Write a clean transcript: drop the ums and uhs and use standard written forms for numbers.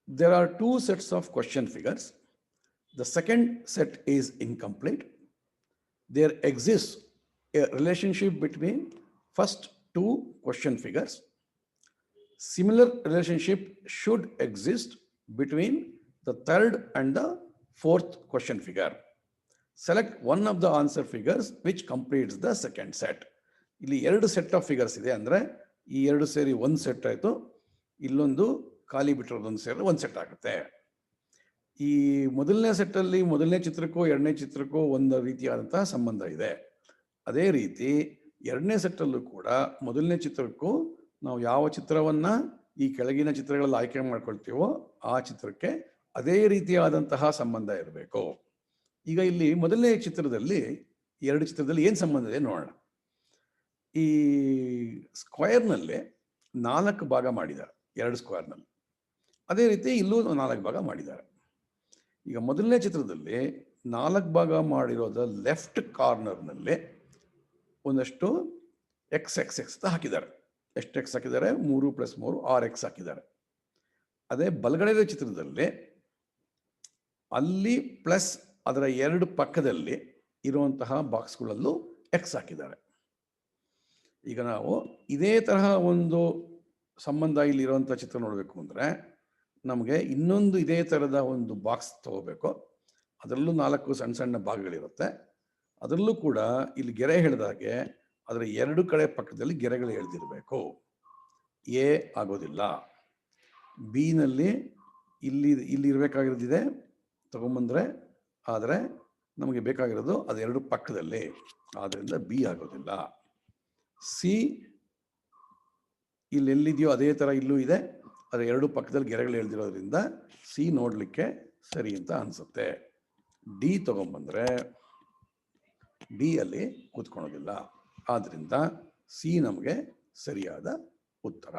there are two sets of question figures. The second set is incomplete. There exists a relationship between first two question figures. Similar relationship should exist between the third and the fourth question figure. Select one of the answer figures which completes the second set. ಇಲ್ಲಿ ಎರಡು set of figures ಇದೆ, ಅಂದರೆ ಈ ಎರಡು ಸೇರಿ ಒಂದು set ಆಯಿತು, ಇಲ್ಲೊಂದು ಖಾಲಿ ಬಿಟ್ಟಿರೋದೊಂದು ಸೇರಿ ಒಂದು ಸೆಟ್ ಆಗುತ್ತೆ. ಈ ಮೊದಲನೇ ಸೆಟ್ಟಲ್ಲಿ ಮೊದಲನೇ ಚಿತ್ರಕ್ಕೂ ಎರಡನೇ ಚಿತ್ರಕ್ಕೂ ಒಂದು ರೀತಿಯಾದಂತಹ ಸಂಬಂಧ ಇದೆ. ಅದೇ ರೀತಿ ಎರಡನೇ ಸೆಟ್ಟಲ್ಲೂ ಕೂಡ ಮೊದಲನೇ ಚಿತ್ರಕ್ಕೂ ನಾವು ಯಾವ ಚಿತ್ರವನ್ನು ಈ ಕೆಳಗಿನ ಚಿತ್ರಗಳಲ್ಲಿ ಆಯ್ಕೆ ಮಾಡ್ಕೊಳ್ತೀವೋ ಆ ಚಿತ್ರಕ್ಕೆ ಅದೇ ರೀತಿಯಾದಂತಹ ಸಂಬಂಧ ಇರಬೇಕು. ಈಗ ಇಲ್ಲಿ ಮೊದಲನೇ ಚಿತ್ರದಲ್ಲಿ ಎರಡು ಚಿತ್ರದಲ್ಲಿ ಏನು ಸಂಬಂಧ ಇದೆ ನೋಡೋಣ. ಈ ಸ್ಕ್ವೇರ್ನಲ್ಲಿ 4 ಭಾಗ ಮಾಡಿದ್ದಾರೆ, ಎರಡು ಸ್ಕ್ವೇರ್ನಲ್ಲಿ. ಅದೇ ರೀತಿ ಇಲ್ಲೂ 4 ಭಾಗ ಮಾಡಿದ್ದಾರೆ. ಈಗ ಮೊದಲನೇ ಚಿತ್ರದಲ್ಲಿ 4 ಭಾಗ ಮಾಡಿರೋದ ಲೆಫ್ಟ್ ಕಾರ್ನರ್ನಲ್ಲಿ ಒಂದಷ್ಟು ಎಕ್ಸ್ ಎಕ್ಸ್ ಎಕ್ಸ್ ಹಾಕಿದ್ದಾರೆ. ಎಷ್ಟು ಎಕ್ಸ್ ಹಾಕಿದ್ದಾರೆ? 3 + 3 6 ಎಕ್ಸ್ ಹಾಕಿದ್ದಾರೆ. ಅದೇ ಬಲಗಡೆಯ ಚಿತ್ರದಲ್ಲಿ ಅಲ್ಲಿ ಪ್ಲಸ್ ಅದರ ಎರಡು ಪಕ್ಕದಲ್ಲಿ ಇರುವಂತಹ ಬಾಕ್ಸ್ಗಳಲ್ಲೂ ಎಕ್ಸ್ ಹಾಕಿದ್ದಾರೆ. ಈಗ ನಾವು ಇದೇ ತರಹ ಒಂದು ಸಂಬಂಧ ಇಲ್ಲಿರುವಂಥ ಚಿತ್ರ ನೋಡಬೇಕು ಅಂದರೆ ನಮಗೆ ಇನ್ನೊಂದು ಇದೇ ಥರದ ಒಂದು ಬಾಕ್ಸ್ ತಗೋಬೇಕು. ಅದರಲ್ಲೂ 4 ಸಣ್ಣ ಸಣ್ಣ ಭಾಗಗಳಿರುತ್ತೆ. ಅದರಲ್ಲೂ ಕೂಡ ಇಲ್ಲಿ ಗೆರೆ ಹೇಳಿದಾಗೆ ಅದರ ಎರಡು ಕಡೆ ಪಕ್ಕದಲ್ಲಿ ಗೆರೆಗಳು ಎಳೆದಿರಬೇಕು. ಎ ಆಗೋದಿಲ್ಲ. ಬಿನಲ್ಲಿ ಇಲ್ಲಿ ಇರಬೇಕಾಗಿರೋದಿದೆ ತಗೊಂಬಂದರೆ, ಆದರೆ ನಮಗೆ ಬೇಕಾಗಿರೋದು ಅದು ಎರಡು ಪಕ್ಕದಲ್ಲಿ, ಆದ್ದರಿಂದ ಬಿ ಆಗೋದಿಲ್ಲ. ಸಿ ಇಲ್ಲಿ ಎಲ್ಲಿದೆಯೋ ಅದೇ ಥರ ಇಲ್ಲೂ ಇದೆ, ಅದರ ಎರಡು ಪಕ್ಕದಲ್ಲಿ ಗೆರೆಗಳು ಎಳೆದಿರೋದ್ರಿಂದ ಸಿ ನೋಡಲಿಕ್ಕೆ ಸರಿ ಅಂತ ಅನಿಸುತ್ತೆ. ಡಿ ತಗೊಂಬಂದರೆ ಡಿ ಅಲ್ಲಿ ಕೂತ್ಕೊಳ್ಳೋದಿಲ್ಲ, ಆದ್ದರಿಂದ ಸಿ ನಮಗೆ ಸರಿಯಾದ ಉತ್ತರ.